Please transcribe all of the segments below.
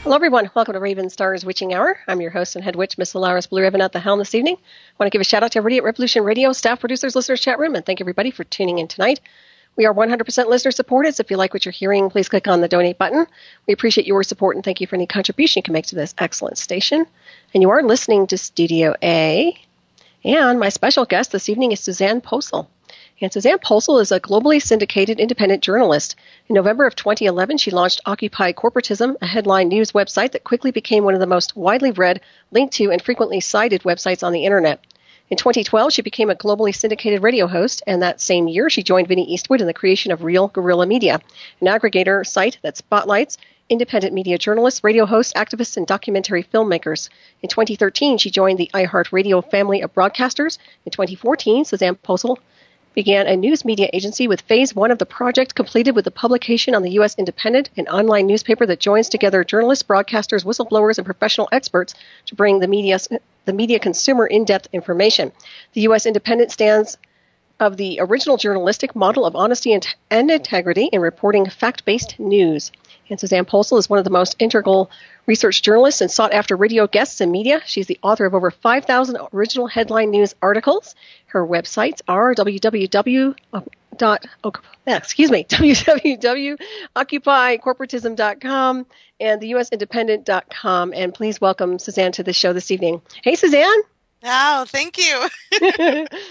Hello, everyone. Welcome to Ravenstar's Witching Hour. I'm your host and head witch, Miss Solaris BlueRaven, at the helm this evening. I want to give a shout out to everybody at Revolution Radio, staff, producers, listeners, chat room, and thank everybody for tuning in tonight. We are 100% listener supported, so if you like what you're hearing, please click on the donate button. We appreciate your support and thank you for any contribution you can make to this excellent station. And you are listening to Studio A. And my special guest this evening is Susanne Posel. And Susanne Posel is a globally syndicated independent journalist. In November of 2011, she launched Occupy Corporatism, a headline news website that quickly became one of the most widely read, linked to, and frequently cited websites on the Internet. In 2012, she became a globally syndicated radio host, and that same year, she joined Vinny Eastwood in the creation of REAL Guerrilla Media, an aggregator site that spotlights independent media journalists, radio hosts, activists, and documentary filmmakers. In 2013, she joined the iHeartRadio family of broadcasters. In 2014, Susanne Posel began a news media agency with phase one of the project completed with the publication on the U.S. Independent, an online newspaper that joins together journalists, broadcasters, whistleblowers, and professional experts to bring the media consumer in-depth information. The U.S. Independent stands of the original journalistic model of honesty and integrity in reporting fact-based news. And Susanne Posel is one of the most integral research journalists and sought-after radio guests in media. She's the author of over 5,000 original headline news articles. Her websites are www.occupycorporatism.com and theuSindependent.com. And please welcome Susanne to the show this evening. Hey, Susanne. Oh, thank you.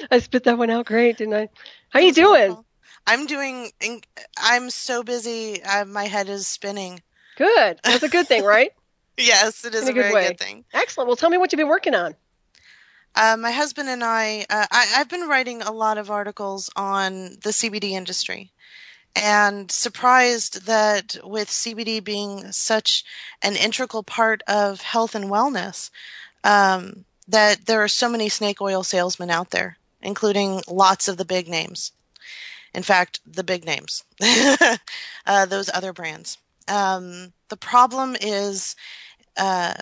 I spit that one out great, didn't I? How you doing? I'm so busy. My head is spinning. Good. That's a good thing, right? Yes, it is a very good thing. Excellent. Well, tell me what you've been working on. My husband and I've been writing a lot of articles on the CBD industry, and surprised that with CBD being such an integral part of health and wellness, that there are so many snake oil salesmen out there, including lots of the big names. In fact, the big names, those other brands. The problem is,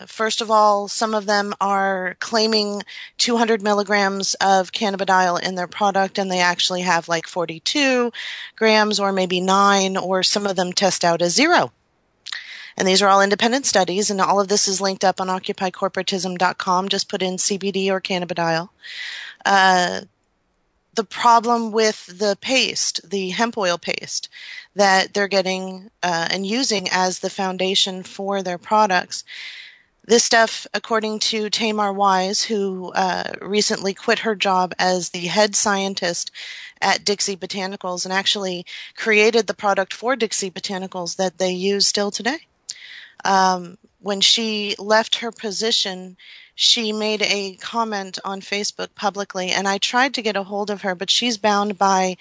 first of all, some of them are claiming 200 milligrams of cannabidiol in their product, and they actually have like 42 grams or maybe 9, or some of them test out as 0. And these are all independent studies, and all of this is linked up on occupycorporatism.com. Just put in CBD or cannabidiol. The problem with the paste, the hemp oil paste that they're getting and using as the foundation for their products. This stuff, according to Tamar Wise, who recently quit her job as the head scientist at Dixie Botanicals and actually created the product for Dixie Botanicals that they use still today. When she left her position, she made a comment on Facebook publicly, and I tried to get a hold of her, but she's bound by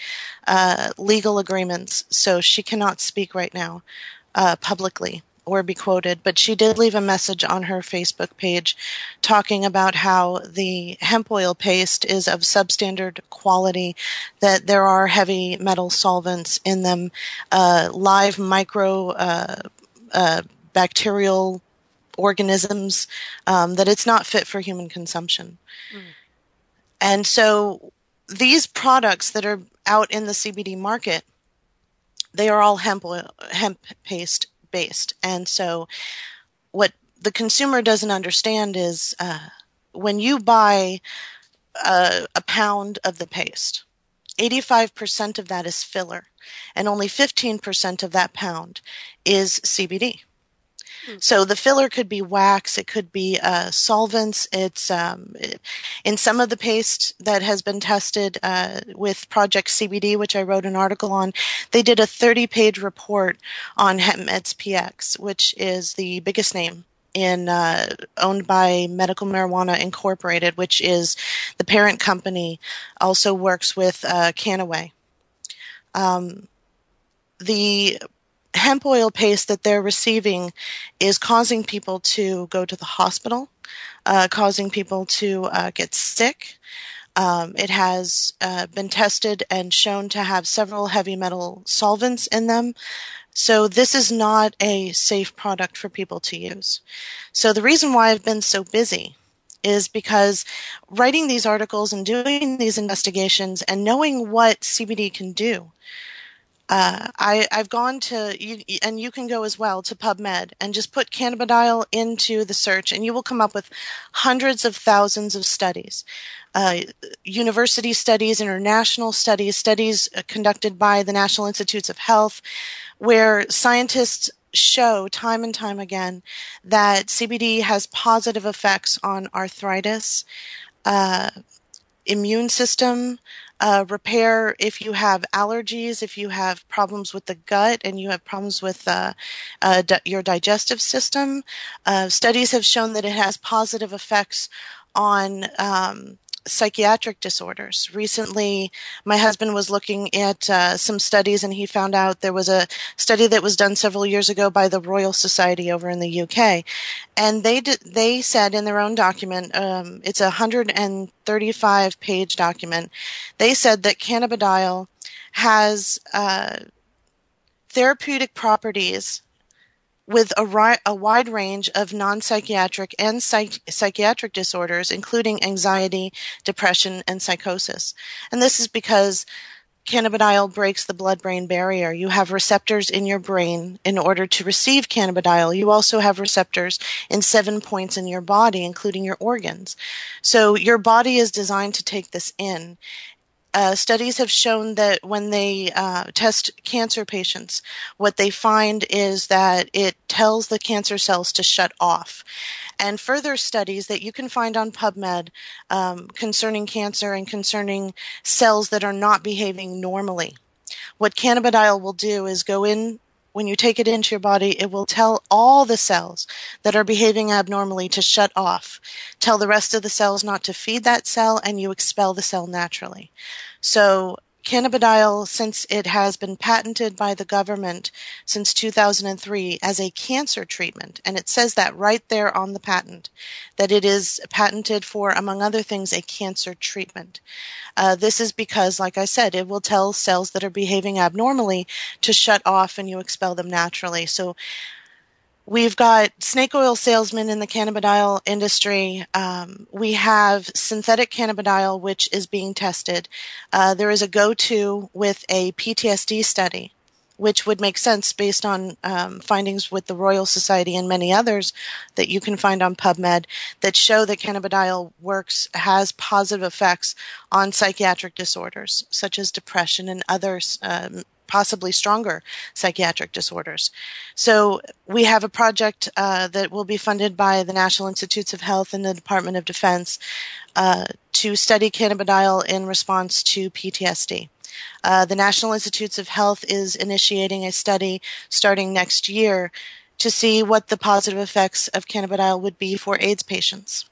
legal agreements, so she cannot speak right now publicly or be quoted. But she did leave a message on her Facebook page talking about how the hemp oil paste is of substandard quality, that there are heavy metal solvents in them, live micro bacterial organisms, that it's not fit for human consumption. And so these products that are out in the CBD market, they are all hemp paste based. And so what the consumer doesn't understand is when you buy a pound of the paste, 85% of that is filler, and only 15% of that pound is CBD. So the filler could be wax, it could be solvents. It's in some of the paste that has been tested with Project CBD, which I wrote an article on. They did a 30-page report on HempMeds PX, which is the biggest name in owned by Medical Marijuana Incorporated, which is the parent company. Also works with Canaway. The hemp oil paste that they're receiving is causing people to go to the hospital, causing people to get sick. It has been tested and shown to have several heavy metal solvents in them. So this is not a safe product for people to use. So the reason why I've been so busy is because writing these articles and doing these investigations and knowing what CBD can do, I've gone to, and you can go as well, to PubMed and just put cannabidiol into the search, and you will come up with hundreds of thousands of studies. University studies, international studies, studies conducted by the National Institutes of Health, where scientists show time and time again that CBD has positive effects on arthritis, immune system, repair if you have allergies, if you have problems with the gut and you have problems with your digestive system. Studies have shown that it has positive effects on psychiatric disorders. Recently, my husband was looking at some studies, and he found out there was a study that was done several years ago by the Royal Society over in the UK, and they said in their own document, it's a 135-page document, they said that cannabidiol has therapeutic properties with a wide range of non-psychiatric and psychiatric disorders, including anxiety, depression, and psychosis. And this is because cannabidiol breaks the blood-brain barrier. You have receptors in your brain in order to receive cannabidiol. You also have receptors in 7 points in your body, including your organs. So your body is designed to take this in. Studies have shown that when they test cancer patients, what they find is that it tells the cancer cells to shut off. And further studies that you can find on PubMed concerning cancer and concerning cells that are not behaving normally. What cannabidiol will do is go in, when you take it into your body, it will tell all the cells that are behaving abnormally to shut off, tell the rest of the cells not to feed that cell, and you expel the cell naturally. So cannabidiol, since it has been patented by the government since 2003 as a cancer treatment, and it says that right there on the patent, that it is patented for, among other things, a cancer treatment. This is because, like I said, it will tell cells that are behaving abnormally to shut off and you expel them naturally. So we've got snake oil salesmen in the cannabidiol industry. We have synthetic cannabidiol, which is being tested. There is a go-to with a PTSD study, which would make sense based on findings with the Royal Society and many others that you can find on PubMed that show that cannabidiol has positive effects on psychiatric disorders, such as depression and others, possibly stronger psychiatric disorders. So we have a project that will be funded by the National Institutes of Health and the Department of Defense to study cannabidiol in response to PTSD. The National Institutes of Health is initiating a study starting next year to see what the positive effects of cannabidiol would be for AIDS patients.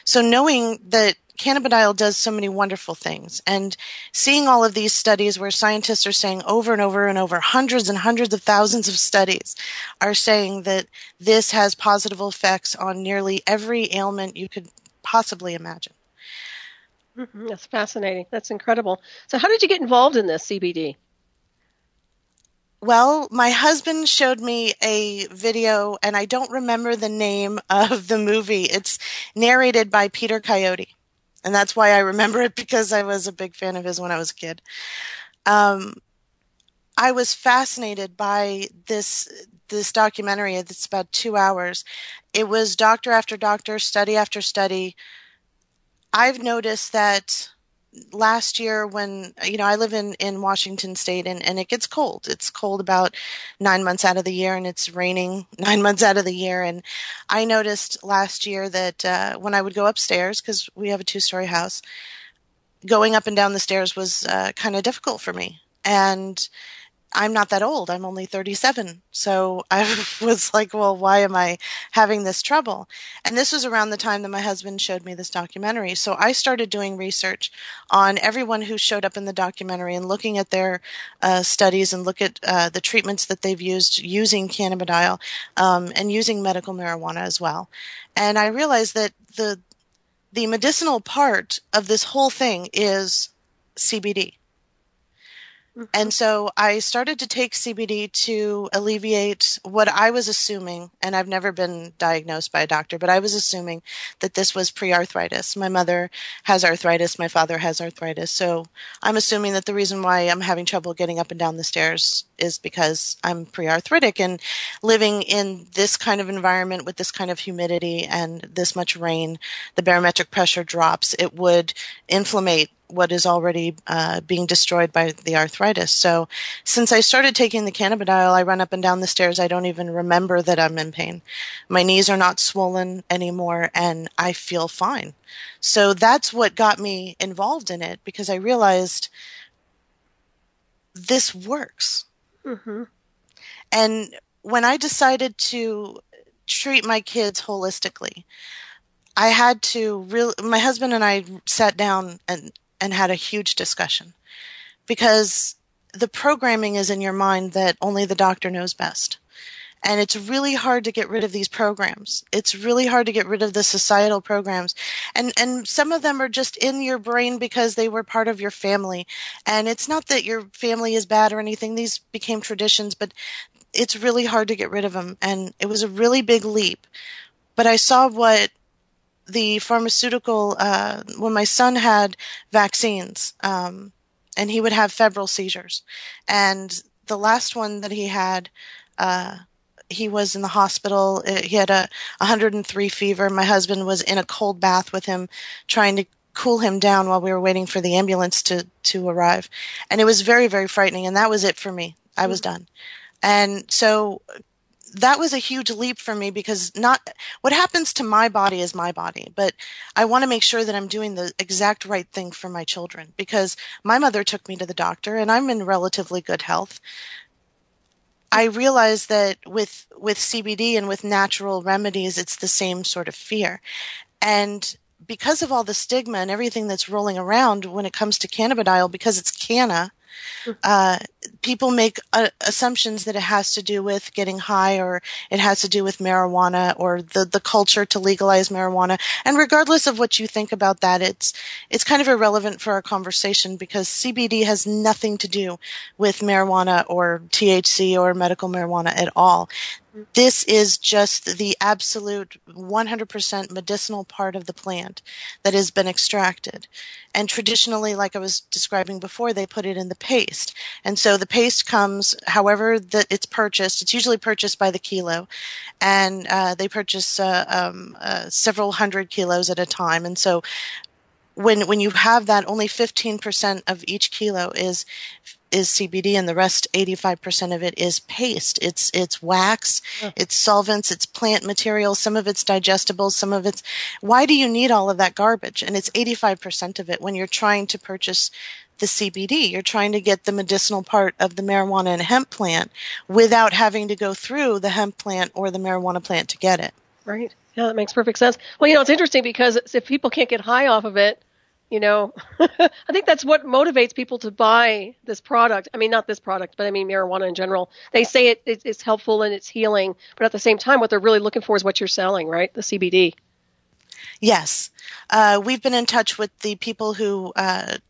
So knowing that cannabidiol does so many wonderful things, and seeing all of these studies where scientists are saying over and over and over, hundreds and hundreds of thousands of studies are saying that this has positive effects on nearly every ailment you could possibly imagine. Mm-hmm. That's fascinating. That's incredible. So how did you get involved in this CBD? Well, my husband showed me a video, and I don't remember the name of the movie. It's narrated by Peter Coyote, and that's why I remember it, because I was a big fan of his when I was a kid. I was fascinated by this documentary. It's about 2 hours. It was doctor after doctor, study after study. I've noticed that last year when, I live in Washington State, and it gets cold. It's cold about 9 months out of the year, and it's raining 9 months out of the year. And I noticed last year that when I would go upstairs, because we have a 2-story house, going up and down the stairs was kind of difficult for me. And I'm not that old. I'm only 37. So I was like, well, why am I having this trouble? And this was around the time that my husband showed me this documentary. So I started doing research on everyone who showed up in the documentary and looking at their studies and look at the treatments that they've used using cannabidiol and using medical marijuana as well. And I realized that the medicinal part of this whole thing is CBD. And so I started to take CBD to alleviate what I was assuming, and I've never been diagnosed by a doctor, but I was assuming that this was pre-arthritis. My mother has arthritis. My father has arthritis. So I'm assuming that the reason why I'm having trouble getting up and down the stairs is because I'm pre-arthritic, and living in this kind of environment with this kind of humidity and this much rain, the barometric pressure drops, it would inflammate what is already being destroyed by the arthritis. So since I started taking the cannabidiol, I run up and down the stairs. I don't even remember that I'm in pain. My knees are not swollen anymore, and I feel fine. So that's what got me involved in it, because I realized this works. And when I decided to treat my kids holistically, I had to my husband and I sat down and had a huge discussion, because the programming is in your mind that only the doctor knows best. And it's really hard to get rid of these programs. It's really hard to get rid of the societal programs. And some of them are just in your brain because they were part of your family. And it's not that your family is bad or anything. These became traditions, but it's really hard to get rid of them. And it was a really big leap. But I saw what the pharmaceutical, when my son had vaccines, and he would have febrile seizures. And the last one that he had, he was in the hospital. He had a 103 fever. My husband was in a cold bath with him, trying to cool him down while we were waiting for the ambulance to arrive. And it was very, very frightening. And that was it for me. I was done. And so that was a huge leap for me, because not what happens to my body is my body, but I want to make sure that I'm doing the exact right thing for my children, because my mother took me to the doctor and I'm in relatively good health. I realized that with CBD and with natural remedies, it's the same sort of fear. And because of all the stigma and everything that's rolling around when it comes to cannabidiol, because it's canna, people make assumptions that it has to do with getting high, or it has to do with marijuana, or the culture to legalize marijuana. And regardless of what you think about that, it's kind of irrelevant for our conversation, because CBD has nothing to do with marijuana or THC or medical marijuana at all. This is just the absolute 100% medicinal part of the plant that has been extracted. And traditionally, like I was describing before, they put it in the paste. And so the paste comes, however that it's purchased. It's usually purchased by the kilo. And they purchase several hundred kilos at a time. And so when you have that, only 15% of each kilo is CBD, and the rest, 85% of it, is paste. It's wax, it's solvents, it's plant material. Some of it's digestible, some of it's. Why do you need all of that garbage? And it's 85% of it when you're trying to purchase the CBD. You're trying to get the medicinal part of the marijuana and hemp plant without having to go through the hemp plant or the marijuana plant to get it. Right. Yeah, that makes perfect sense. Well, it's interesting, because if people can't get high off of it, I think that's what motivates people to buy this product. I mean, not this product, but I mean marijuana in general. They say it's helpful and it's healing, but at the same time, what they're really looking for is what you're selling, right? The CBD. Yes. We've been in touch with the people who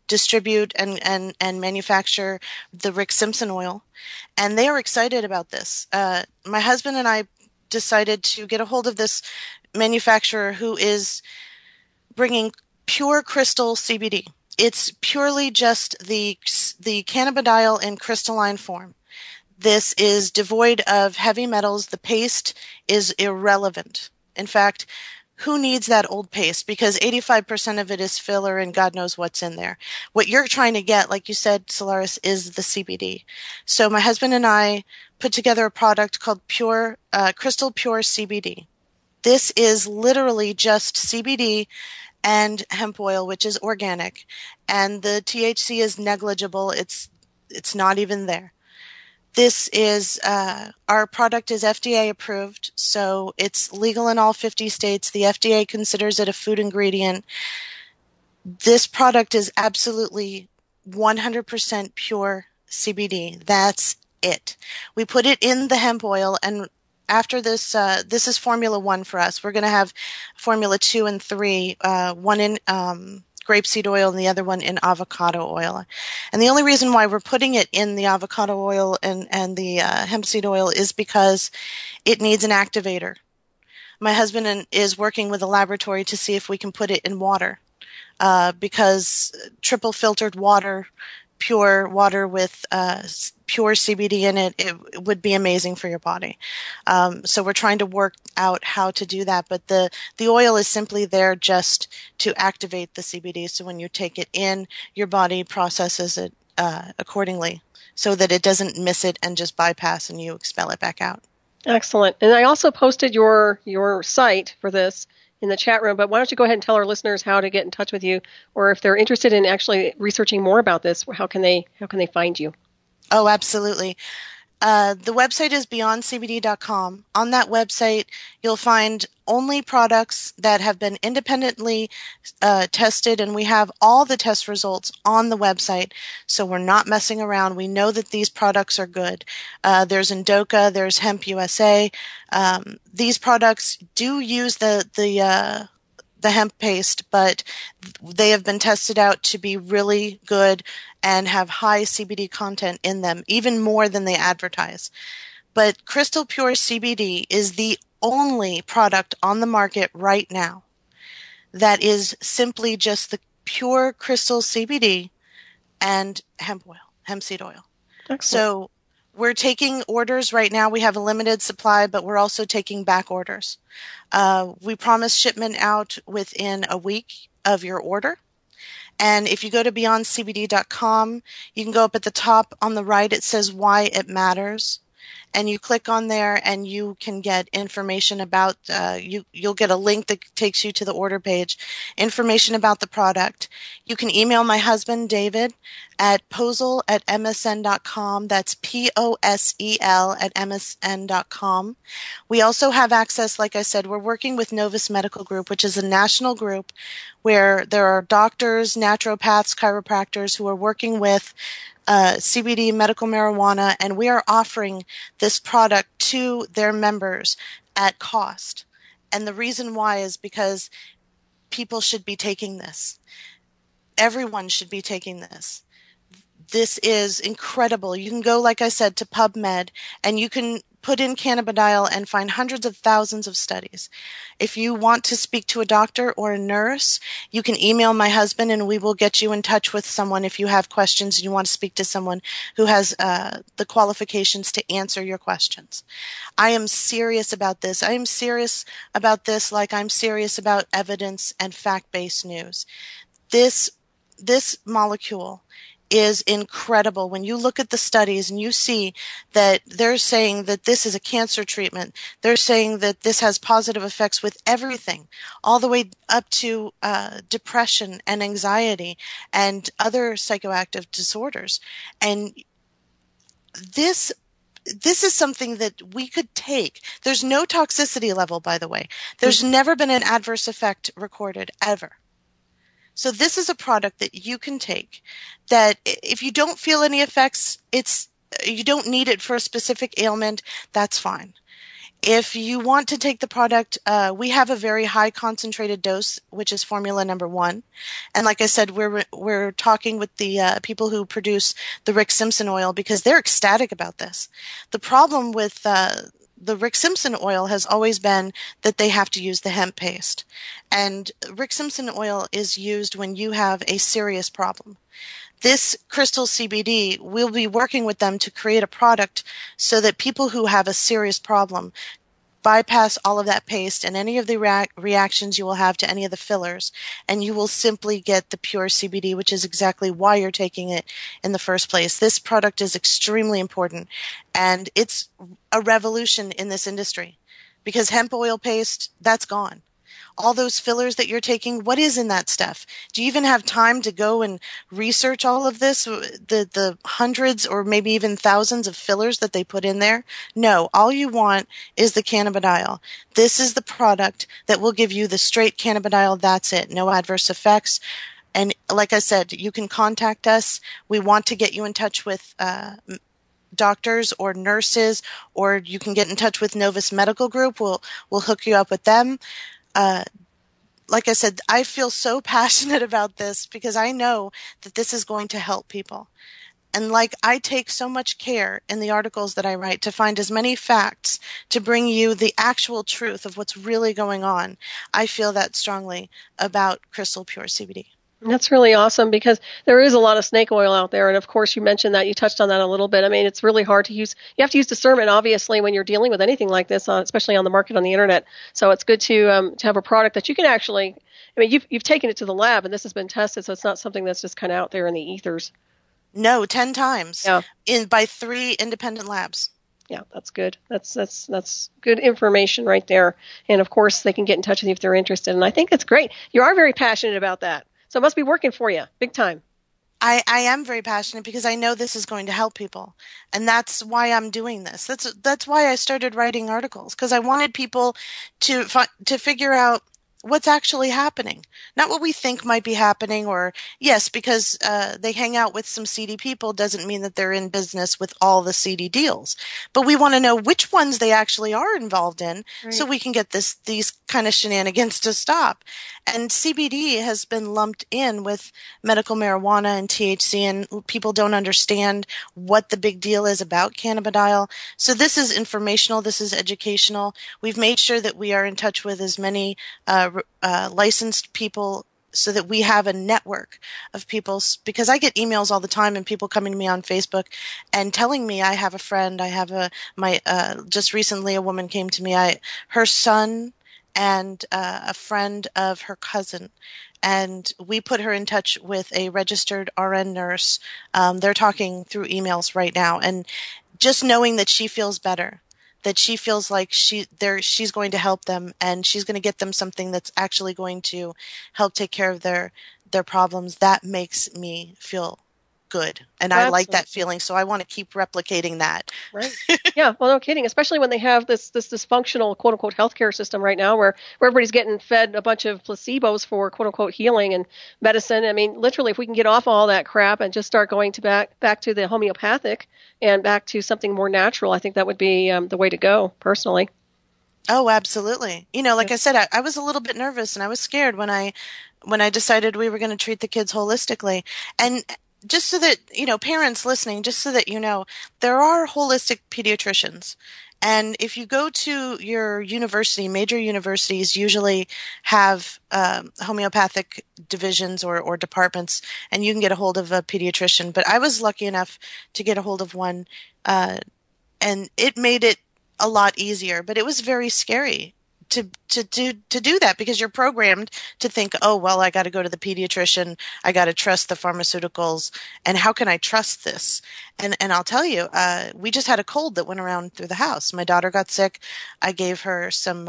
distribute and manufacture the Rick Simpson oil, and they are excited about this. My husband and I decided to get a hold of this manufacturer who is bringing pure crystal CBD. It's purely just the cannabidiol in crystalline form. This is devoid of heavy metals. The paste is irrelevant. In fact, who needs that old paste? Because 85% of it is filler and God knows what's in there. What you're trying to get, like you said, Solaris, is the CBD. So my husband and I put together a product called Crystal Pure CBD. This is literally just CBD and hemp oil, which is organic, and the THC is negligible. It's not even there. This is our product is FDA approved, so it's legal in all 50 states. The FDA considers it a food ingredient. This product is absolutely 100% pure CBD. That's it. We put it in the hemp oil, and after this, this is Formula 1 for us. We're going to have Formula 2 and 3, one in grapeseed oil and the other one in avocado oil. And the only reason why we're putting it in the avocado oil and the hemp seed oil is because it needs an activator. My husband is working with a laboratory to see if we can put it in water, because triple filtered water, pure water with pure CBD in it, it would be amazing for your body. So we're trying to work out how to do that. But the oil is simply there just to activate the CBD. So when you take it in, your body processes it accordingly so that it doesn't miss it and just bypass and you expel it back out. Excellent. And I also posted your site for this in the chat room, but why don't you go ahead and tell our listeners how to get in touch with you, or if they're interested in actually researching more about this, how can they find you? Oh, absolutely. The website is beyondcbd.com. On that website, you'll find only products that have been independently tested, and we have all the test results on the website, so we're not messing around. We know that these products are good. There's Indoka, there's Hemp USA. These products do use the hemp paste, but they have been tested out to be really good and have high CBD content in them, even more than they advertise. But Crystal Pure CBD is the only product on the market right now that is simply just the pure crystal CBD and hemp seed oil. Excellent. So we're taking orders right now. We have a limited supply, but we're also taking back orders. We promise shipment out within a week of your order. And if you go to beyondcbd.com, you can go up at the top on the right. It says why it matters. And you click on there and you can get information about, you'll get a link that takes you to the order page, information about the product. You can email my husband, David, at posel@msn.com. That's POSEL@msn.com. We also have access, like I said, we're working with Novus Medical Group, which is a national group where there are doctors, naturopaths, chiropractors who are working with CBD, medical marijuana, and we are offering this product to their members at cost. And the reason why is because people should be taking this. Everyone should be taking this. This is incredible. You can go, like I said, to PubMed, and you can put in cannabidiol and find hundreds of thousands of studies. If you want to speak to a doctor or a nurse, you can email my husband and we will get you in touch with someone if you have questions and you want to speak to someone who has the qualifications to answer your questions. I am serious about this. I am serious about this like I'm serious about evidence and fact-based news. This molecule is incredible. When you look at the studies and you see that they're saying that this is a cancer treatment, they're saying that this has positive effects with everything, all the way up to depression and anxiety and other psychoactive disorders. And this is something that we could take. There's no toxicity level, by the way. There's never been an adverse effect recorded, ever. So this is a product that you can take that if you don't feel any effects, you don't need it for a specific ailment, that's fine. If you want to take the product, we have a very high concentrated dose, which is formula number 1. And like I said, we're talking with the people who produce the Rick Simpson oil because they're ecstatic about this. The problem with the Rick Simpson oil has always been that they have to use the hemp paste. And Rick Simpson oil is used when you have a serious problem. This crystal CBD, we'll be working with them to create a product so that people who have a serious problem bypass all of that paste and any of the reactions you will have to any of the fillers, and you will simply get the pure CBD, which is exactly why you're taking it in the first place. This product is extremely important, and it's a revolution in this industry because hemp oil paste, that's gone. All those fillers that you're taking, what is in that stuff? Do you even have time to go and research all of this, the hundreds or maybe even thousands of fillers that they put in there? No, all you want is the cannabidiol. This is the product that will give you the straight cannabidiol. That's it. No adverse effects. And like I said, you can contact us. We want to get you in touch with doctors or nurses, or you can get in touch with Novus Medical Group. We'll hook you up with them. like I said, I feel so passionate about this because I know that this is going to help people. And like I take so much care in the articles that I write to find as many facts to bring you the actual truth of what's really going on. I feel that strongly about Crystal Pure CBD. That's really awesome because there is a lot of snake oil out there. And of course, you mentioned that. You touched on that a little bit. I mean, it's really hard to use. You have to use discernment, obviously, when you're dealing with anything like this, especially on the market on the internet. So it's good to have a product that you can actually, I mean, you've taken it to the lab and this has been tested. So it's not something that's just kind of out there in the ethers. No, 10 times. Yeah. By 3 independent labs. Yeah, that's good. That's good information right there. And of course, they can get in touch with you if they're interested. And I think that's great. You are very passionate about that. So it must be working for you big time. I am very passionate because I know this is going to help people. And that's why I'm doing this. That's why I started writing articles, because I wanted people to figure out what's actually happening. Not what we think might be happening, or yes, because they hang out with some seedy people doesn't mean that they're in business with all the seedy deals. But we want to know which ones they actually are involved in, right, so we can get these kind of shenanigans to stop. And CBD has been lumped in with medical marijuana and THC, and people don't understand what the big deal is about cannabidiol. So this is informational. This is educational. We've made sure that we are in touch with as many licensed people so that we have a network of people, because I get emails all the time and people coming to me on Facebook and telling me I have a friend, just recently a woman came to me, her son and a friend of her cousin, and we put her in touch with a registered RN nurse. They're talking through emails right now, and just knowing that she feels better, that she feels like she's going to help them, and she's going to get them something that's actually going to help take care of their problems, that makes me feel good. And I like that feeling, so I want to keep replicating that. Right. Yeah, well, no kidding, especially when they have this dysfunctional quote-unquote healthcare system right now where everybody's getting fed a bunch of placebos for quote-unquote healing and medicine. I mean, literally, if we can get off all that crap and just start going to back to the homeopathic and back to something more natural, I think that would be the way to go, personally. Oh, absolutely. Like I said, I was a little bit nervous and I was scared when I decided we were going to treat the kids holistically. And just so that, parents listening, just so that there are holistic pediatricians. And if you go to your university, major universities usually have homeopathic divisions or departments, and you can get a hold of a pediatrician. But I was lucky enough to get a hold of one, and it made it a lot easier. But it was very scary to do that, because you're programmed to think, oh, well, I got to go to the pediatrician. I got to trust the pharmaceuticals. And how can I trust this? And I'll tell you, we just had a cold that went around through the house. My daughter got sick. I gave her some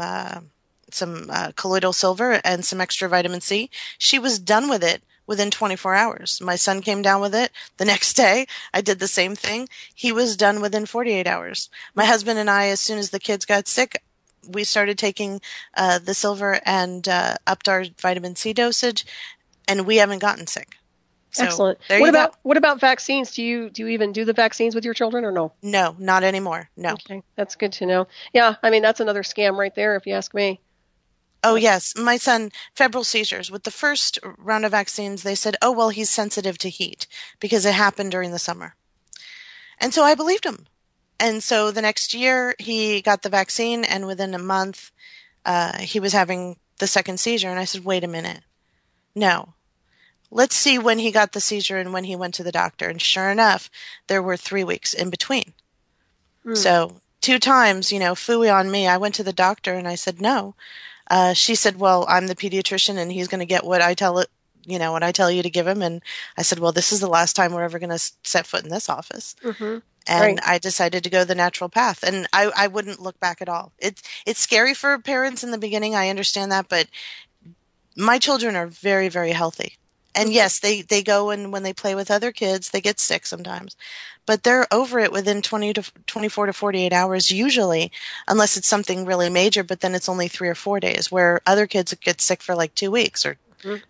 colloidal silver and some extra vitamin C. She was done with it within 24 hours. My son came down with it the next day. I did the same thing. He was done within 48 hours. My husband and I, as soon as the kids got sick, we started taking the silver and upped our vitamin C dosage, and we haven't gotten sick. So, excellent. What about vaccines? Do you even do the vaccines with your children, or no? No, not anymore. No. Okay, that's good to know. Yeah, I mean, that's another scam right there, if you ask me. Oh, yes. My son, febrile seizures. With the first round of vaccines, they said, oh, well, he's sensitive to heat because it happened during the summer. And so I believed him. And so the next year he got the vaccine, and within a month he was having the second seizure. And I said, wait a minute. No. Let's see when he got the seizure and when he went to the doctor. And sure enough, there were 3 weeks in between. So 2 times, phooey on me. I went to the doctor and I said, no. She said, well, I'm the pediatrician and he's going to get what I tell it. What I tell you to give him. And I said, well, this is the last time we're ever going to set foot in this office. Mm-hmm. And right. I decided to go the natural path, and I wouldn't look back at all. It's scary for parents in the beginning. I understand that, but my children are very, very healthy. And yes, they go, and when they play with other kids, they get sick sometimes, but they're over it within 24 to 48 hours usually, unless it's something really major, but then it's only 3 or 4 days, where other kids get sick for like 2 weeks or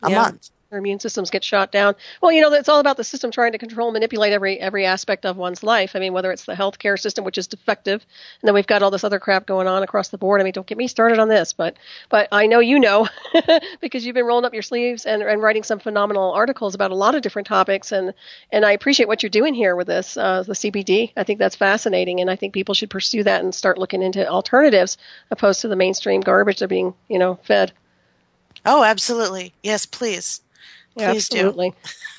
a month. Their immune systems get shot down. Well, it's all about the system trying to control, manipulate every aspect of one's life. I mean, whether it's the healthcare system, which is defective, and then we've got all this other crap going on across the board. I mean, don't get me started on this, but I know because you've been rolling up your sleeves and writing some phenomenal articles about a lot of different topics, and I appreciate what you're doing here with this, the CBD. I think that's fascinating, and I think people should pursue that and start looking into alternatives opposed to the mainstream garbage they're being, fed. Oh, absolutely. Yes, please. Yeah, Please absolutely. do.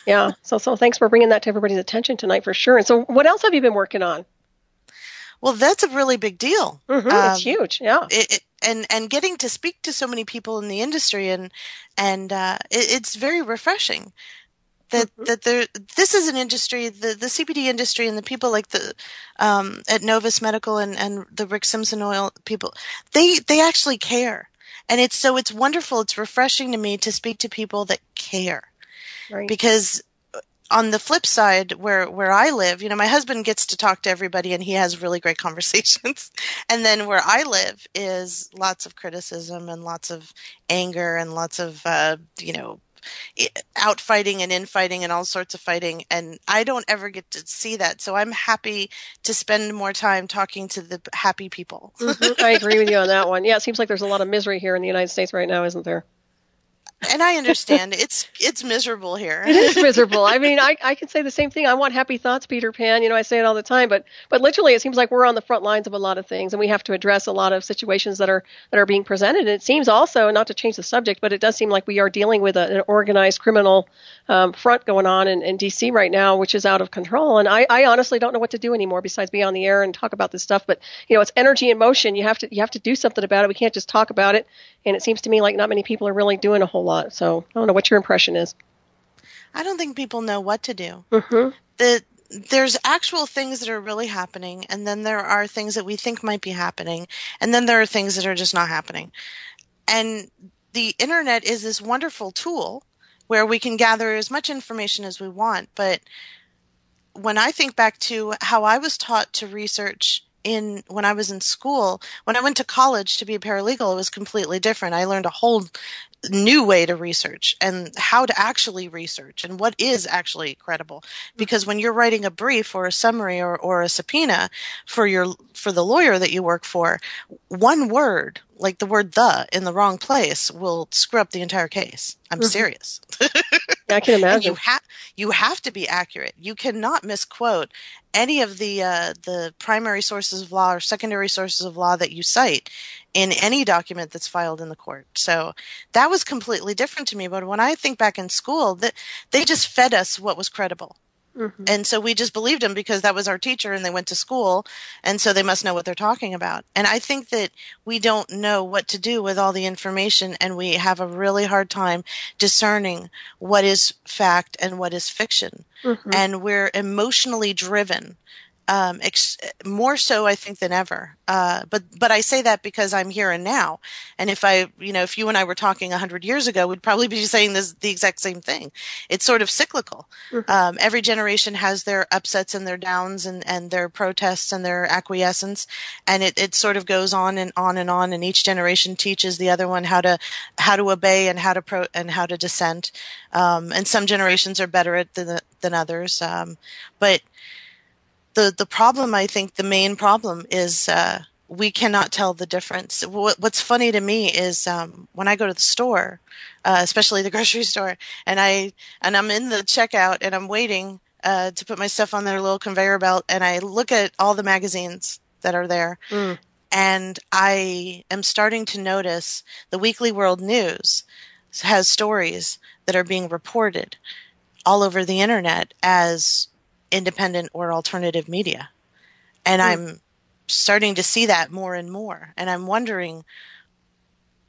Yeah. So thanks for bringing that to everybody's attention tonight for sure. And so what else have you been working on? Well, that's a really big deal. Mm-hmm. It's huge. Yeah. And getting to speak to so many people in the industry and it's very refreshing that this is an industry, the CBD industry, and the people like the at Novus Medical and the Rick Simpson oil people, they actually care. And it's wonderful. It's refreshing to me to speak to people that care. Right. Because on the flip side, where I live, my husband gets to talk to everybody and he has really great conversations. And then where I live is lots of criticism and lots of anger and lots of, outfighting and infighting and all sorts of fighting. And I don't ever get to see that. So I'm happy to spend more time talking to the happy people. Mm-hmm. I agree with you on that one. Yeah, it seems like there's a lot of misery here in the United States right now, isn't there? And I understand it's miserable here. It is miserable. I mean, I can say the same thing. I want happy thoughts, Peter Pan. I say it all the time, but literally it seems like we're on the front lines of a lot of things, and we have to address a lot of situations that are being presented. And it seems also, not to change the subject, but it does seem like we are dealing with an organized criminal front going on in D.C. right now, which is out of control. And I honestly don't know what to do anymore besides be on the air and talk about this stuff. But it's energy in motion. You have to do something about it. We can't just talk about it. And it seems to me like not many people are really doing a whole lot. So I don't know what your impression is. I don't think people know what to do. Mm-hmm. There's actual things that are really happening, and then there are things that we think might be happening, and then there are things that are just not happening. And the internet is this wonderful tool where we can gather as much information as we want. But when I think back to how I was taught to research when I was in school, when I went to college to be a paralegal, it was completely different. I learned a whole new way to research and how to actually research and what is actually credible. Because when you're writing a brief or a summary or a subpoena for the lawyer that you work for, one word, like the word "the" in the wrong place, will screw up the entire case. I'm serious. I can imagine. You have to be accurate. You cannot misquote any of the primary sources of law or secondary sources of law that you cite in any document that's filed in the court. So that was completely different to me. But when I think back in school, they just fed us what was credible. Mm-hmm. And so we just believed them because that was our teacher and they went to school, and so they must know what they're talking about. And I think that we don't know what to do with all the information, and we have a really hard time discerning what is fact and what is fiction. Mm-hmm. And we're emotionally driven. More so, I think, than ever. But I say that because I'm here and now. And if you and I were talking 100 years ago, we'd probably be saying the exact same thing. It's sort of cyclical. Mm-hmm. Every generation has their upsets and their downs and their protests and their acquiescence. And it sort of goes on and on and on. And each generation teaches the other one how to obey and how to dissent. And some generations are better at than others. But the problem, I think, the main problem is we cannot tell the difference. What's funny to me is when I go to the store, especially the grocery store, and I'm in the checkout and I'm waiting to put my stuff on their little conveyor belt, and I look at all the magazines that are there, and I am starting to notice the Weekly World News has stories that are being reported all over the internet as independent or alternative media. And I'm starting to see that more and more. And I'm wondering,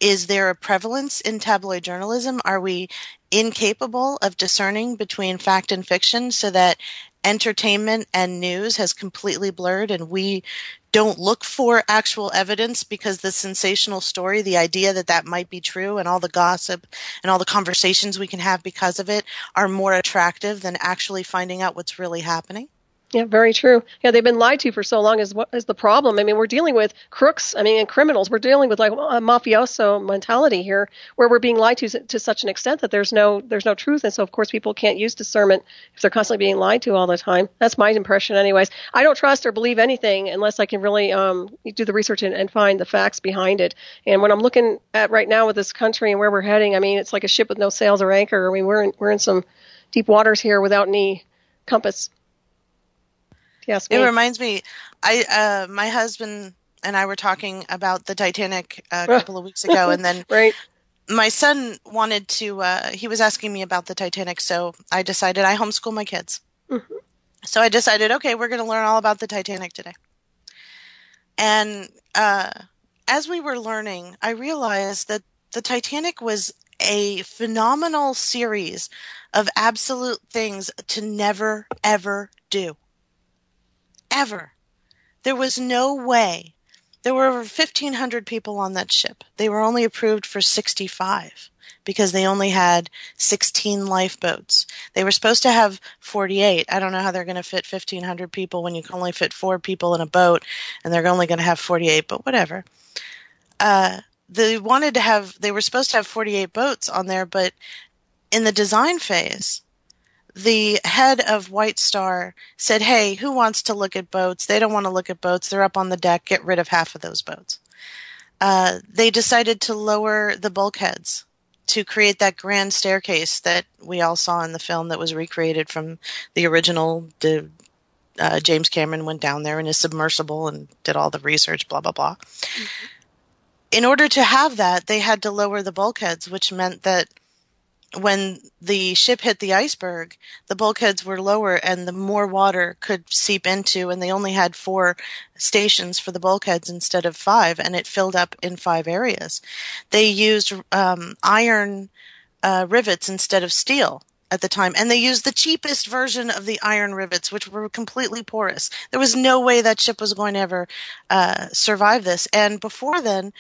is there a prevalence in tabloid journalism? Are we incapable of discerning between fact and fiction so that entertainment and news has completely blurred and we don't look for actual evidence because the sensational story, the idea that might be true, and all the gossip and all the conversations we can have because of it are more attractive than actually finding out what's really happening? Yeah, very true. Yeah, they've been lied to for so long is what is the problem. I mean, we're dealing with crooks, and criminals. We're dealing with like a mafioso mentality here where we're being lied to such an extent that there's no truth. And so of course people can't use discernment if they're constantly being lied to all the time. That's my impression anyways. I don't trust or believe anything unless I can really do the research and find the facts behind it. And when I'm looking at right now with this country and where we're heading, I mean, it's like a ship with no sails or anchor. I mean, we're in some deep waters here without any compass. Yes, it reminds me. My husband and I were talking about the Titanic a couple of weeks ago, and then right. My son wanted to. He was asking me about the Titanic, so I decided I homeschool my kids. Mm-hmm. So I decided, okay, we're going to learn all about the Titanic today. And as we were learning, I realized that the Titanic was a phenomenal series of absolute things to never, ever do. Ever. There was no way. There were over 1,500 people on that ship. They were only approved for 65 because they only had 16 lifeboats. They were supposed to have 48. I don't know how they're going to fit 1,500 people when you can only fit 4 people in a boat, and they're only going to have 48, but whatever. They were supposed to have 48 boats on there, but in the design phase, the head of White Star said, hey, who wants to look at boats? They don't want to look at boats. They're up on the deck. Get rid of half of those boats. They decided to lower the bulkheads to create that grand staircase that we all saw in the film that was recreated from the original. James Cameron went down there in his submersible and did all the research, blah, blah, blah. Mm-hmm. In order to have that, they had to lower the bulkheads, which meant that when the ship hit the iceberg, the bulkheads were lower and the more water could seep into, and they only had 4 stations for the bulkheads instead of 5, and it filled up in 5 areas. They used iron rivets instead of steel at the time, and they used the cheapest version of the iron rivets, which were completely porous. There was no way that ship was going to ever survive this. And before then,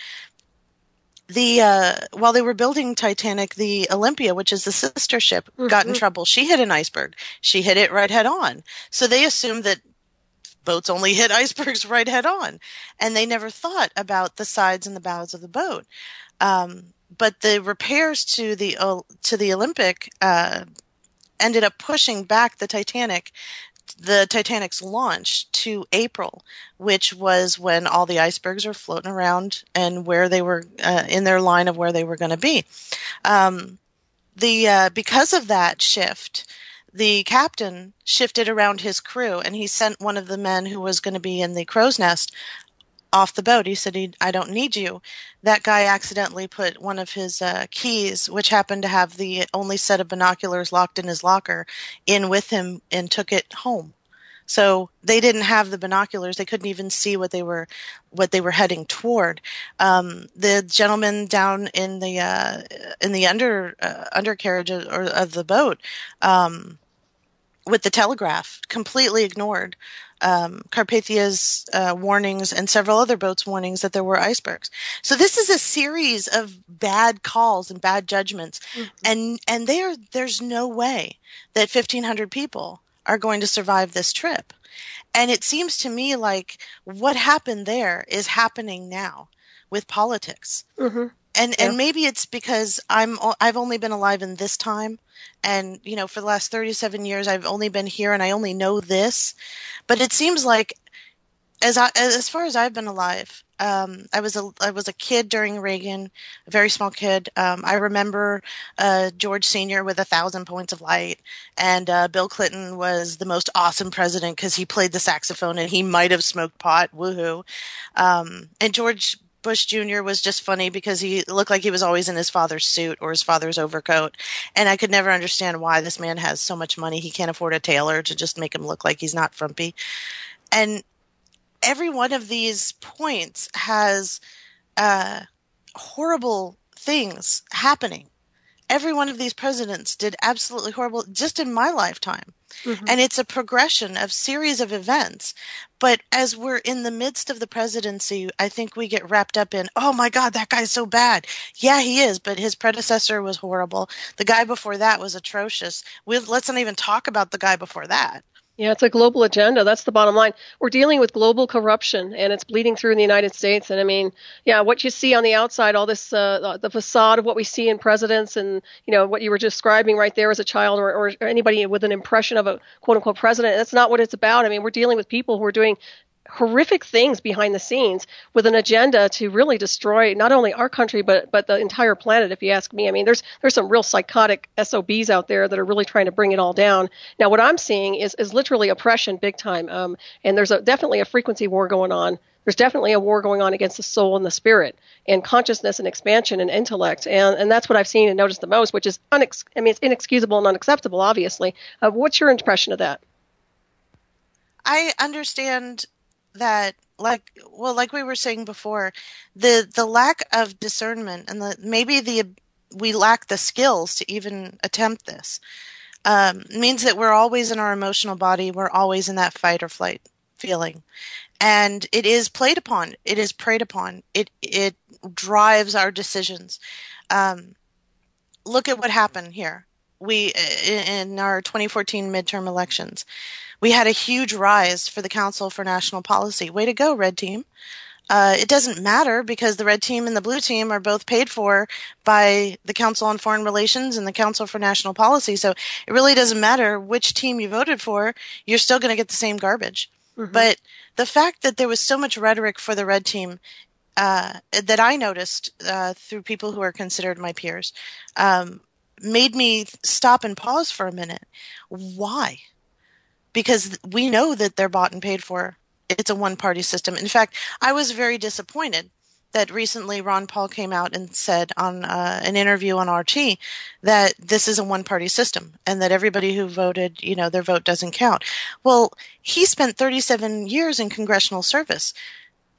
while they were building Titanic, the Olympia, which is the sister ship, mm-hmm. got in trouble. She hit an iceberg. She hit it right head on. So they assumed that boats only hit icebergs right head on, and they never thought about the sides and the bows of the boat. But the repairs to the Olympic ended up pushing back the Titanic's launch to April, which was when all the icebergs were floating around and where they were in their line of where they were going to be. Because of that shift, the captain shifted around his crew, and he sent one of the men who was going to be in the crow's nest off the boat. He said, I don't need you. That guy accidentally put one of his keys, which happened to have the only set of binoculars locked in his locker, in with him and took it home. So they didn't have the binoculars. They couldn't even see what they were heading toward. The gentleman down in the undercarriage of the boat, with the telegraph, completely ignored Carpathia's warnings and several other boats' warnings that there were icebergs. So this is a series of bad calls and bad judgments, mm-hmm. and there's no way that 1,500 people are going to survive this trip. And it seems to me like what happened there is happening now with politics. Mm-hmm. And maybe it's because I've only been alive in this time, and for the last 37 years I've only been here and I only know this. But it seems like as far as I've been alive, I was a kid during Reagan, a very small kid. I remember George Sr. with 1,000 points of light, and Bill Clinton was the most awesome president because he played the saxophone and he might have smoked pot. Woohoo! And George Bush Jr. was just funny because he looked like he was always in his father's suit or his father's overcoat. And I could never understand why this man has so much money. He can't afford a tailor to just make him look like he's not frumpy. And every one of these points has horrible things happening. Every one of these presidents did absolutely horrible just in my lifetime. Mm-hmm. And it's a progression of series of events. But as we're in the midst of the presidency, I think we get wrapped up in, oh my God, that guy's so bad. Yeah, he is, but his predecessor was horrible. The guy before that was atrocious. Let's not even talk about the guy before that. Yeah, it's a global agenda. That's the bottom line. We're dealing with global corruption, and it's bleeding through in the United States. And I mean, yeah, what you see on the outside, all this, the facade of what we see in presidents, and what you were describing right there as a child, or anybody with an impression of a quote unquote president. That's not what it's about. I mean, we're dealing with people who are doing horrific things behind the scenes with an agenda to really destroy not only our country but the entire planet, if you ask me. I mean, there's some real psychotic SOBs out there that are really trying to bring it all down. Now, what I'm seeing is literally oppression big time, and there's definitely a frequency war going on. There's definitely a war going on against the soul and the spirit and consciousness and expansion and intellect, and that's what I've seen and noticed the most, which is it's inexcusable and unacceptable, obviously. What's your impression of that? I understand that, like we were saying before, the lack of discernment and we lack the skills to even attempt this means that we're always in our emotional body. We're always in that fight or flight feeling, and it is played upon. It is preyed upon. It drives our decisions. Look at what happened here. In our 2014 midterm elections, we had a huge rise for the Council for National Policy. Way to go, Red Team. It doesn't matter because the Red Team and the Blue Team are both paid for by the Council on Foreign Relations and the Council for National Policy. So it really doesn't matter which team you voted for. You're still going to get the same garbage. Mm-hmm. But the fact that there was so much rhetoric for the Red Team that I noticed through people who are considered my peers made me stop and pause for a minute. Why? Because we know that they're bought and paid for. It's a one-party system. In fact, I was very disappointed that recently Ron Paul came out and said on an interview on RT that this is a one-party system and that everybody who voted, their vote doesn't count. Well, he spent 37 years in congressional service.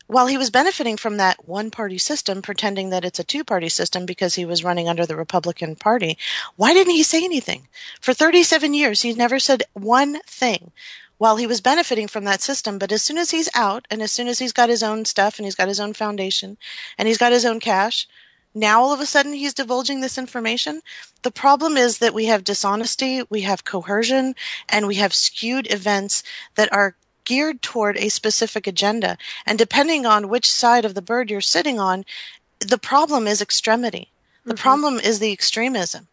While he was benefiting from that one-party system, pretending that it's a two-party system because he was running under the Republican Party, why didn't he say anything? For 37 years, he never said one thing while he was benefiting from that system. But as soon as he's out and as soon as he's got his own stuff and he's got his own foundation and he's got his own cash, now all of a sudden he's divulging this information. The problem is that we have dishonesty, we have coercion, and we have skewed events that are geared toward a specific agenda. And depending on which side of the bird you're sitting on, the problem is extremity. The problem is the extremism.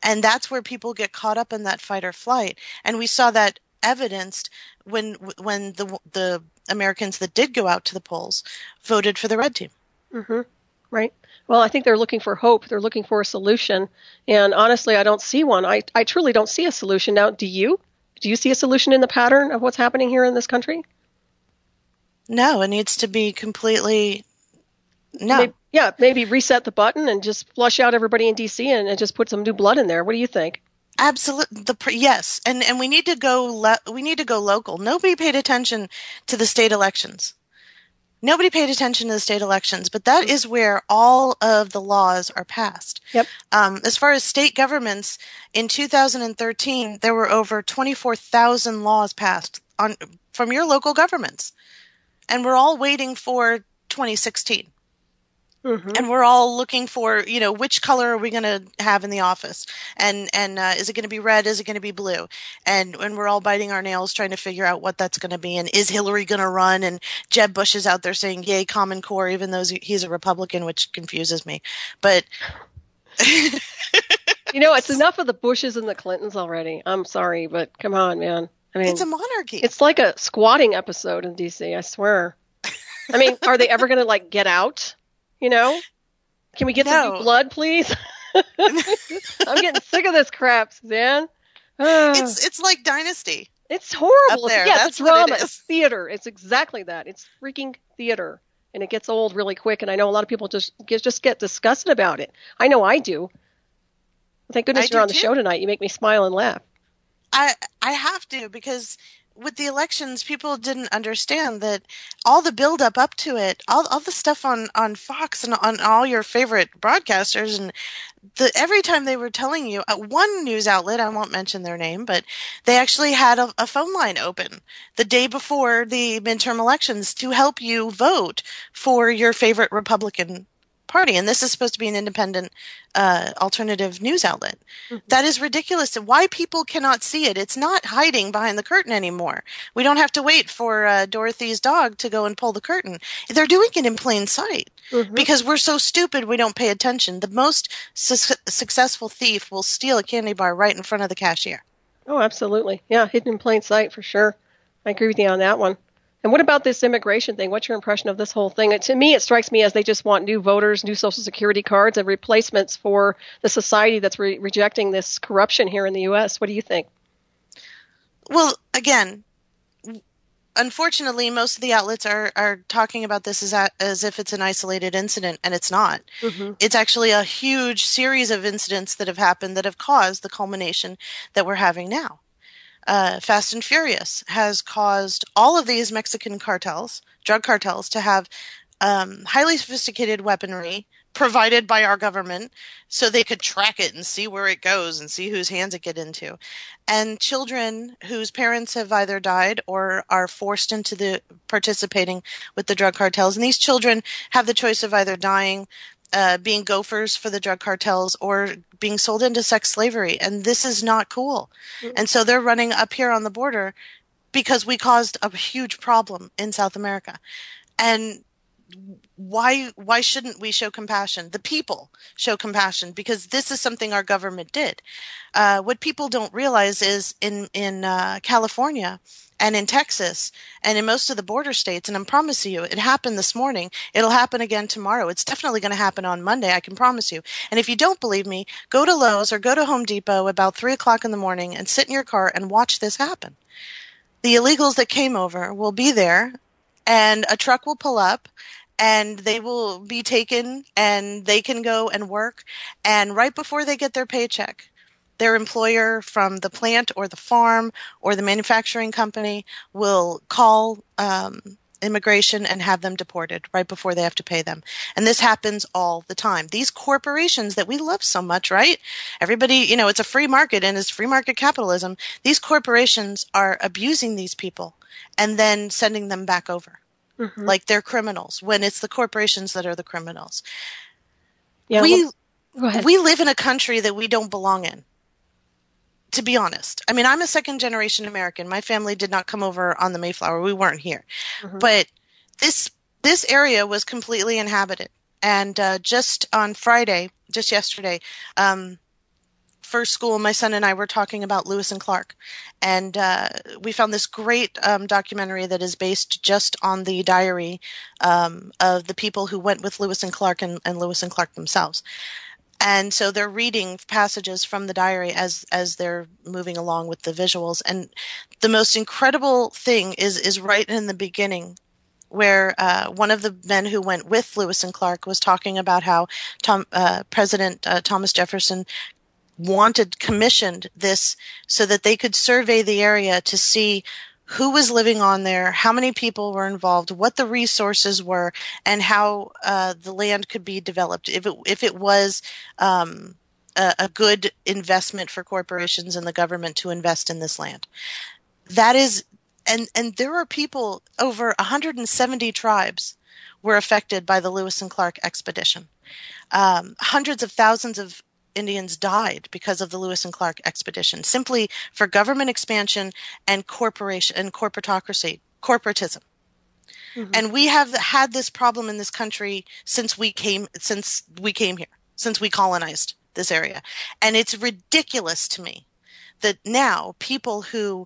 And that's where people get caught up in that fight or flight. And we saw that evidenced when the Americans that did go out to the polls voted for the Red Team. Mm-hmm. Right. Well, I think they're looking for hope. They're looking for a solution. And honestly, I don't see one. I truly don't see a solution. Now, do you? Do you see a solution in the pattern of what's happening here in this country? No, it needs to be completely no. Maybe reset the button and just flush out everybody in D.C. and just put some new blood in there. What do you think? Absolutely, yes, and we need to go. We need to go local. Nobody paid attention to the state elections. Nobody paid attention to the state elections, but that is where all of the laws are passed. Yep. As far as state governments, in 2013, there were over 24,000 laws passed from your local governments. And we're all waiting for 2016. Mm-hmm. And we're all looking for, which color are we going to have in the office? And is it going to be red? Is it going to be blue? And we're all biting our nails trying to figure out what that's going to be. And is Hillary going to run? And Jeb Bush is out there saying, yay, Common Core, even though he's a Republican, which confuses me. But it's enough of the Bushes and the Clintons already. I'm sorry, but come on, man. I mean, it's a monarchy. It's like a squatting episode in D.C., I swear. I mean, are they ever going to, get out? Can we get some new blood, please? I'm getting sick of this crap, Suzanne. It's like Dynasty. It's horrible. Up there. It's drama. It's theater. It's exactly that. It's freaking theater. And it gets old really quick. And I know a lot of people just get disgusted about it. I know I do. Thank goodness you're on the show tonight. You make me smile and laugh. I have to, because with the elections, people didn't understand that all the build up to it, all the stuff on Fox and on all your favorite broadcasters, and every time they were telling you, one news outlet, I won't mention their name, but they actually had a phone line open the day before the midterm elections to help you vote for your favorite Republican party, and this is supposed to be an independent alternative news outlet. That is ridiculous. Why people cannot see it? It's not hiding behind the curtain anymore. We don't have to wait for Dorothy's dog to go and pull the curtain. They're doing it in plain sight because we're so stupid we don't pay attention. The most successful thief will steal a candy bar right in front of the cashier. Oh, absolutely. Yeah, hidden in plain sight for sure. I agree with you on that one. And what about this immigration thing? What's your impression of this whole thing? To me, it strikes me as they just want new voters, new Social Security cards, and replacements for the society that's rejecting this corruption here in the U.S. What do you think? Well, again, unfortunately, most of the outlets are talking about this as if it's an isolated incident, and it's not. It's actually a huge series of incidents that have happened that have caused the culmination that we're having now. Fast and Furious has caused all of these Mexican cartels, drug cartels, to have highly sophisticated weaponry provided by our government so they could track it and see where it goes and see whose hands it get into. And children whose parents have either died or are forced into the participating with the drug cartels. And these children have the choice of either dying, being gophers for the drug cartels, or being sold into sex slavery. And this is not cool. And so they're running up here on the border because we caused a huge problem in South America. And why shouldn't we show compassion? The people show compassion because this is something our government did. What people don't realize is in California and in Texas and in most of the border states, and I'm promising you, it happened this morning. It'll happen again tomorrow. It's definitely going to happen on Monday, I can promise you. And if you don't believe me, go to Lowe's or go to Home Depot about 3 o'clock in the morning and sit in your car and watch this happen. The illegals that came over will be there, and a truck will pull up, and they will be taken, and they can go and work. And right before they get their paycheck, their employer from the plant or the farm or the manufacturing company will call immigration and have them deported right before they have to pay them. And this happens all the time. These corporations that we love so much, right? Everybody, it's a free market and it's free market capitalism. These corporations are abusing these people and then sending them back over. Like they're criminals when it's the corporations that are the criminals. Yeah, we live in a country that we don't belong in, to be honest. I mean, I'm a second generation American. My family did not come over on the Mayflower. We weren't here. But this area was completely inhabited. And just on Friday, just yesterday, for school, my son and I were talking about Lewis and Clark, and we found this great documentary that is based just on the diary of the people who went with Lewis and Clark and Lewis and Clark themselves. And so they're reading passages from the diary as they're moving along with the visuals. And the most incredible thing is right in the beginning, where one of the men who went with Lewis and Clark was talking about how President Thomas Jefferson commissioned this so that they could survey the area to see who was living on there, how many people were involved, what the resources were, and how the land could be developed. If it was a good investment for corporations and the government to invest in this land. That is, and there are people, over 170 tribes were affected by the Lewis and Clark expedition. Hundreds of thousands of Indians died because of the Lewis and Clark expedition, simply for government expansion and corporatism. And we have had this problem in this country since we came here, since we colonized this area. And it's ridiculous to me that now people who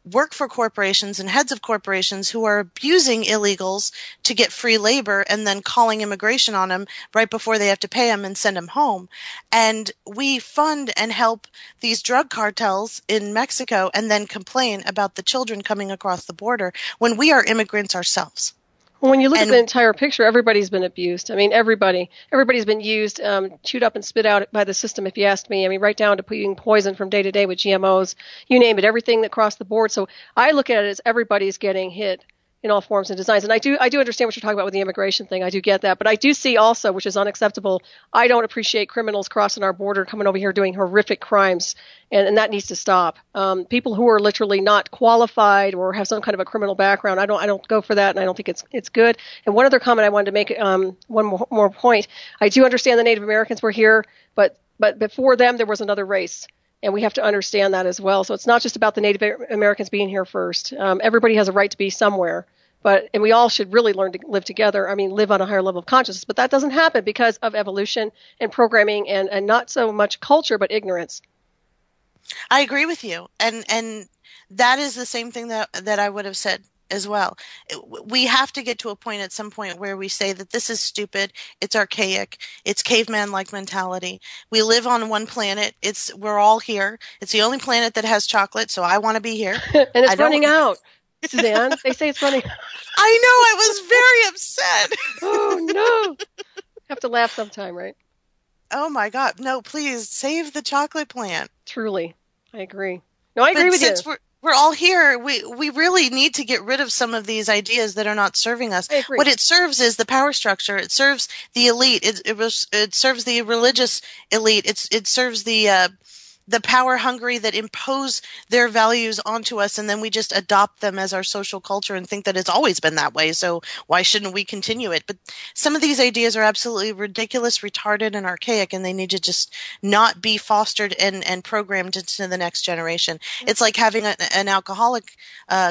work for corporations and heads of corporations who are abusing illegals to get free labor and then calling immigration on them right before they have to pay them and send them home. And we fund and help these drug cartels in Mexico and then complain about the children coming across the border when we are immigrants ourselves. When you look at the entire picture, everybody's been abused. I mean, everybody's been used, chewed up and spit out by the system, if you asked me. I mean, right down to putting poison from day to day with GMOs, you name it, everything that crossed the board. So I look at it as everybody's getting hit. in all forms and designs. And I do understand what you're talking about with the immigration thing. I do get that. But I do see also, which is unacceptable, I don't appreciate criminals crossing our border, coming over here doing horrific crimes, and that needs to stop. People who are literally not qualified or have some kind of a criminal background, I don't go for that, and I don't think it's good. And one other comment I wanted to make, one more point. I do understand the Native Americans were here, but before them there was another race. And we have to understand that as well. So it's not just about the Native Americans being here first. Everybody has a right to be somewhere, and we all should really learn to live together. I mean, live on a higher level of consciousness. But that doesn't happen because of evolution and programming and not so much culture, but ignorance. I agree with you. And that is the same thing that I would have said as well. We have to get to a point at some point where we say that this is stupid, it's archaic, it's caveman-like mentality. We live on one planet. We're all here. It's the only planet that has chocolate, so I want to be here. And it's running out, Suzanne. They say it's running. I know. I was very upset. Oh, no. Have to laugh sometime, right? Oh, my God. No, please, save the chocolate plant. Truly. I agree. No, I agree with you. We're all here. We really need to get rid of some of these ideas that are not serving us. What it serves is the power structure. It serves the elite. It serves the religious elite. It serves the power hungry that impose their values onto us, and then we just adopt them as our social culture and think that it's always been that way, so why shouldn't we continue it? But some of these ideas are absolutely ridiculous, retarded, and archaic, and they need to just not be fostered and programmed into the next generation. It's like having an alcoholic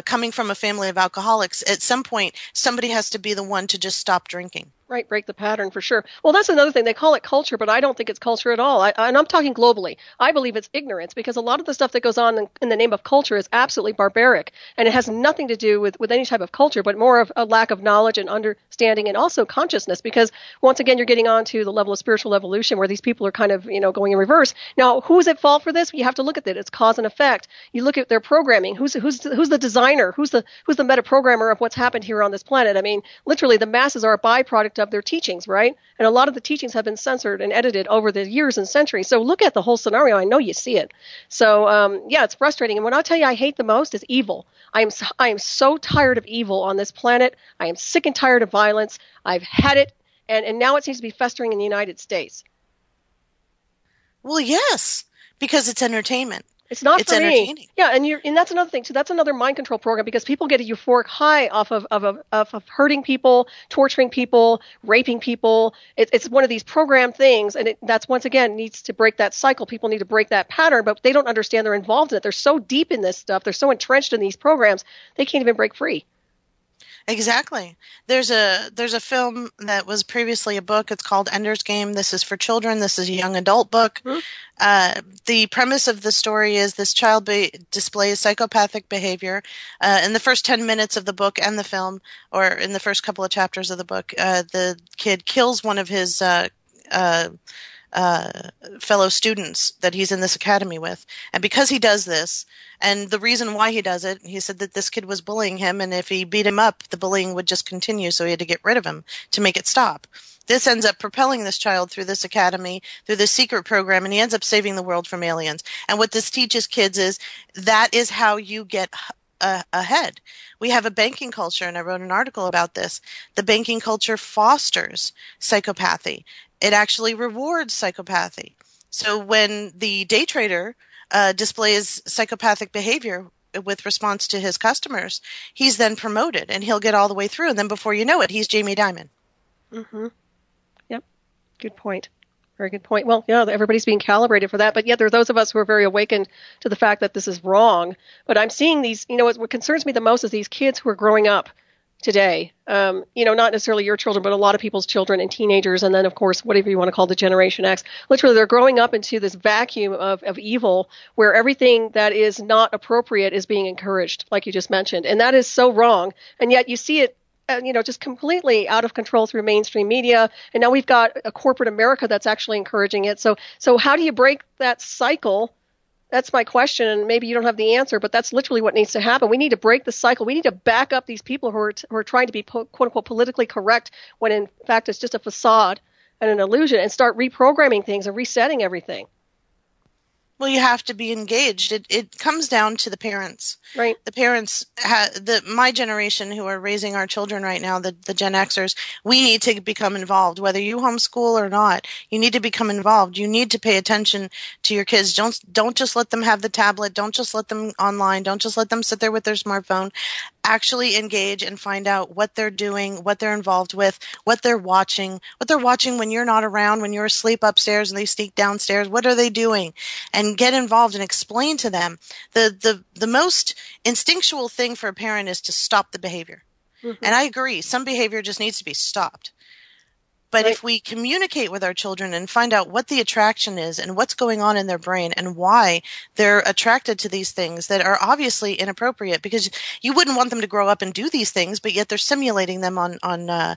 coming from a family of alcoholics. At some point, somebody has to be the one to just stop drinking. Right, break the pattern for sure. Well, that's another thing. They call it culture, but I don't think it's culture at all. And I'm talking globally. I believe it's ignorance because a lot of the stuff that goes on in the name of culture is absolutely barbaric. And it has nothing to do with any type of culture, but more of a lack of knowledge and understanding and also consciousness. Because once again, you're getting on to the level of spiritual evolution where these people are kind of, going in reverse. Now, who's at fault for this? You have to look at it. It's cause and effect. You look at their programming. Who's the designer? Who's the meta programmer of what's happened here on this planet? I mean, literally, the masses are a byproduct of their teachings, right? And a lot of the teachings have been censored and edited over the years and centuries. So look at the whole scenario. I know you see it. So yeah, it's frustrating. And what I'll tell you I hate the most is evil. I am so tired of evil on this planet. I am sick and tired of violence. I've had it, and now it seems to be festering in the United States. Well, yes, because it's entertainment. It's not it's for entertaining. Me. Yeah, and that's another thing too. That's another mind control program because people get a euphoric high off of hurting people, torturing people, raping people. It's one of these programmed things, and that's once again needs to break that cycle. People need to break that pattern, but they don't understand they're involved in it. They're so deep in this stuff. They're so entrenched in these programs, they can't even break free. Exactly. There's a film that was previously a book. It's called Ender's Game. This is for children. This is a young adult book. Mm-hmm. The premise of the story is this child displays psychopathic behavior. In the first 10 minutes of the book and the film, or in the first couple of chapters of the book, the kid kills one of his fellow students that he's in this academy with. And because he does this, and the reason why he does it, he said that this kid was bullying him, and if he beat him up, the bullying would just continue, so he had to get rid of him to make it stop. This ends up propelling this child through this academy, through this secret program, and he ends up saving the world from aliens. And what this teaches kids is that is how you get ahead. We have a banking culture, and I wrote an article about this. The banking culture fosters psychopathy. It actually rewards psychopathy. So when the day trader displays psychopathic behavior with response to his customers, he's then promoted, and he'll get all the way through. And then before you know it, he's Jamie Dimon. Mm-hmm. Yep. Good point. Very good point. Well, everybody's being calibrated for that, but yet there are those of us who are very awakened to the fact that this is wrong. But I'm seeing these, what concerns me the most is these kids who are growing up today, not necessarily your children, but a lot of people's children and teenagers, and then, of course, whatever you want to call the Generation X. Literally, they're growing up into this vacuum of evil where everything that is not appropriate is being encouraged, like you just mentioned. And that is so wrong. And yet you see it, just completely out of control through mainstream media. And now we've got a corporate America that's actually encouraging it. So how do you break that cycle? That's my question, and maybe you don't have the answer, but that's literally what needs to happen. We need to break the cycle. We need to back up these people who are trying to be, quote-unquote, politically correct when, in fact, it's just a facade and an illusion, and start reprogramming things and resetting everything. Well, you have to be engaged. It comes down to the parents. Right. The parents, my generation who are raising our children right now, the Gen Xers, we need to become involved. Whether you homeschool or not, you need to become involved. You need to pay attention to your kids. Don't just let them have the tablet. Don't just let them online. Don't just let them sit there with their smartphone. Actually engage and find out what they're doing, what they're involved with, what they're watching when you're not around, when you're asleep upstairs and they sneak downstairs. What are they doing? And get involved and explain to them. The most instinctual thing for a parent is to stop the behavior. Mm-hmm. And I agree, some behavior just needs to be stopped. But if we communicate with our children and find out what the attraction is and what's going on in their brain and why they're attracted to these things that are obviously inappropriate, because you wouldn't want them to grow up and do these things, but yet they're simulating them on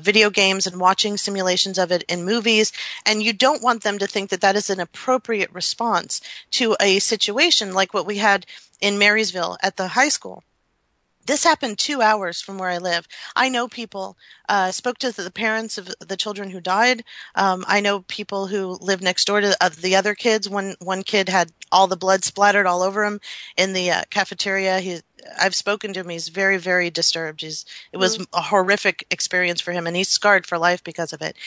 video games and watching simulations of it in movies. And you don't want them to think that that is an appropriate response to a situation like what we had in Marysville at the high school. This happened 2 hours from where I live. I know people, spoke to the parents of the children who died. I know people who live next door to the other kids. One kid had all the blood splattered all over him in the cafeteria. I've spoken to him. He's very, very disturbed. It was a horrific experience for him, and he's scarred for life because of it.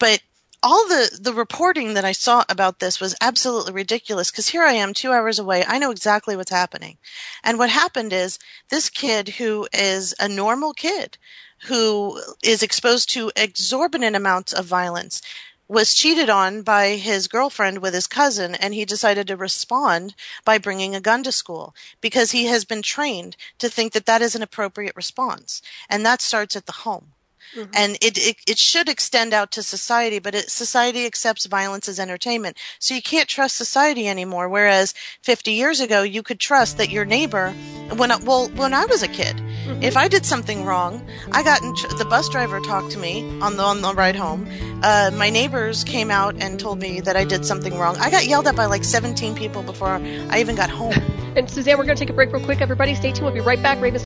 But all the reporting that I saw about this was absolutely ridiculous, because here I am 2 hours away. I know exactly what's happening. And what happened is this kid, who is a normal kid, who is exposed to exorbitant amounts of violence, was cheated on by his girlfriend with his cousin, and he decided to respond by bringing a gun to school because he has been trained to think that that is an appropriate response. And that starts at the home. Mm-hmm. And it should extend out to society, but society accepts violence as entertainment. So you can't trust society anymore. Whereas 50 years ago, you could trust that your neighbor, when I was a kid, mm-hmm. if I did something wrong, the bus driver talked to me on the ride home. My neighbors came out and told me that I did something wrong. I got yelled at by like 17 people before I even got home. And Suzanne, we're going to take a break real quick. Everybody stay tuned. We'll be right back. Ravenstar